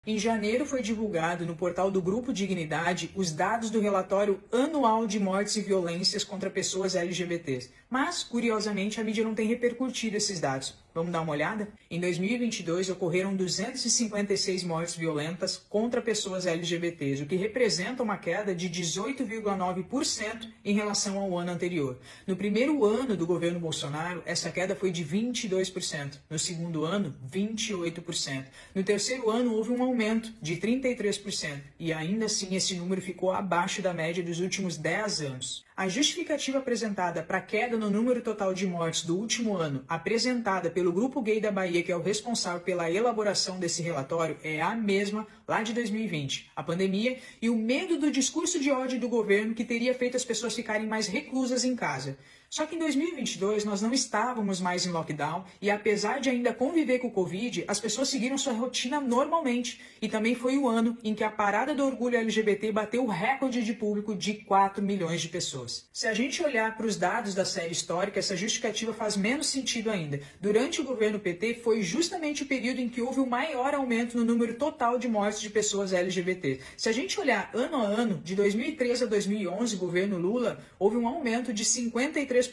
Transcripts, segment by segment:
Em janeiro foi divulgado no portal do Grupo Dignidade os dados do relatório anual de mortes e violências contra pessoas LGBTs. Mas, curiosamente, a mídia não tem repercutido esses dados. Vamos dar uma olhada? Em 2022 ocorreram 256 mortes violentas contra pessoas LGBTs, o que representa uma queda de 18,9% em relação ao ano anterior. No primeiro ano do governo Bolsonaro, essa queda foi de 22%. No segundo ano, 28%. No terceiro ano, houve um aumento de 33%, e ainda assim esse número ficou abaixo da média dos últimos 10 anos. A justificativa apresentada para a queda no número total de mortes do último ano, apresentada pelo Grupo Gay da Bahia, que é o responsável pela elaboração desse relatório, é a mesma lá de 2020, a pandemia e o medo do discurso de ódio do governo que teria feito as pessoas ficarem mais reclusas em casa. Só que em 2022 nós não estávamos mais em lockdown e apesar de ainda conviver com o Covid, as pessoas seguiram sua rotina normalmente. E também foi o ano em que a Parada do Orgulho LGBT bateu o recorde de público de 4 milhões de pessoas. Se a gente olhar para os dados da série histórica, essa justificativa faz menos sentido ainda. Durante o governo PT foi justamente o período em que houve o maior aumento no número total de mortes de pessoas LGBT. Se a gente olhar ano a ano, de 2013 a 2011, governo Lula, houve um aumento de 53%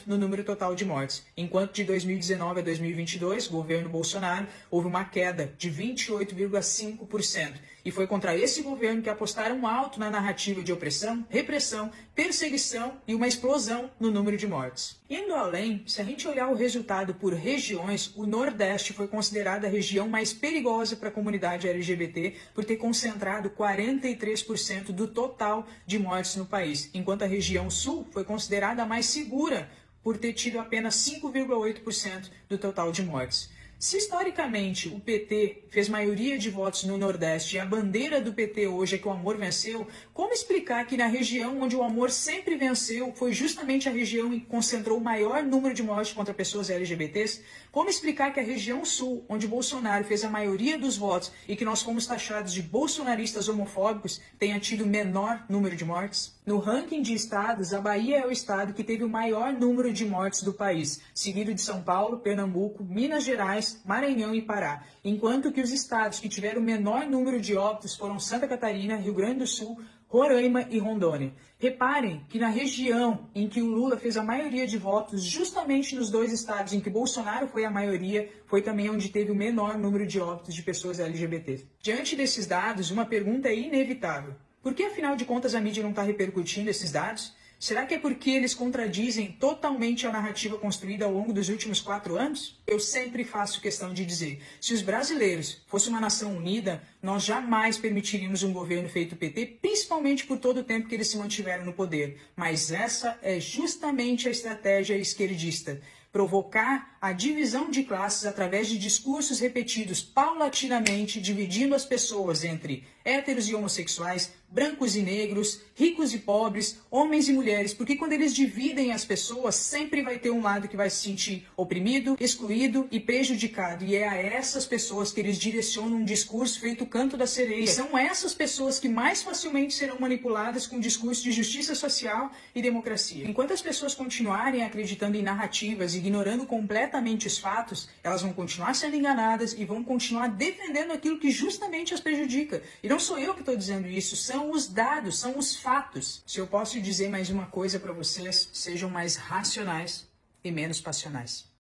no número total de mortes, enquanto de 2019 a 2022, governo Bolsonaro, houve uma queda de 28,5%. E foi contra esse governo que apostaram alto na narrativa de opressão, repressão, perseguição e uma explosão no número de mortes. Indo além, se a gente olhar o resultado por regiões, o Nordeste foi considerada a região mais perigosa para a comunidade LGBT por ter concentrado 43% do total de mortes no país, enquanto a região Sul foi considerada a mais segura por ter tido apenas 5,8% do total de mortes. Se historicamente o PT fez maioria de votos no Nordeste e a bandeira do PT hoje é que o amor venceu, como explicar que na região onde o amor sempre venceu foi justamente a região em que concentrou o maior número de mortes contra pessoas LGBTs? Como explicar que a região Sul, onde Bolsonaro fez a maioria dos votos e que nós fomos taxados de bolsonaristas homofóbicos, tenha tido menor número de mortes? No ranking de estados, a Bahia é o estado que teve o maior número de mortes do país, seguido de São Paulo, Pernambuco, Minas Gerais, Maranhão e Pará, enquanto que os estados que tiveram o menor número de óbitos foram Santa Catarina, Rio Grande do Sul, Roraima e Rondônia. Reparem que na região em que o Lula fez a maioria de votos, justamente nos dois estados em que Bolsonaro foi a maioria, foi também onde teve o menor número de óbitos de pessoas LGBT. Diante desses dados, uma pergunta é inevitável. Por que, afinal de contas, a mídia não está repercutindo esses dados? Será que é porque eles contradizem totalmente a narrativa construída ao longo dos últimos 4 anos? Eu sempre faço questão de dizer, se os brasileiros fossem uma nação unida, nós jamais permitiríamos um governo feito PT, principalmente por todo o tempo que eles se mantiveram no poder. Mas essa é justamente a estratégia esquerdista. Provocar a divisão de classes através de discursos repetidos paulatinamente, dividindo as pessoas entre héteros e homossexuais, brancos e negros, ricos e pobres, homens e mulheres, porque quando eles dividem as pessoas, sempre vai ter um lado que vai se sentir oprimido, excluído e prejudicado. E é a essas pessoas que eles direcionam um discurso feito canto da sereia. E são essas pessoas que mais facilmente serão manipuladas com um discurso de justiça social e democracia. Enquanto as pessoas continuarem acreditando em narrativas e ignorando completamente os fatos, elas vão continuar sendo enganadas e vão continuar defendendo aquilo que justamente as prejudica. E não sou eu que estou dizendo isso, são os dados, são os fatos. Se eu posso dizer mais uma coisa para vocês, sejam mais racionais e menos passionais.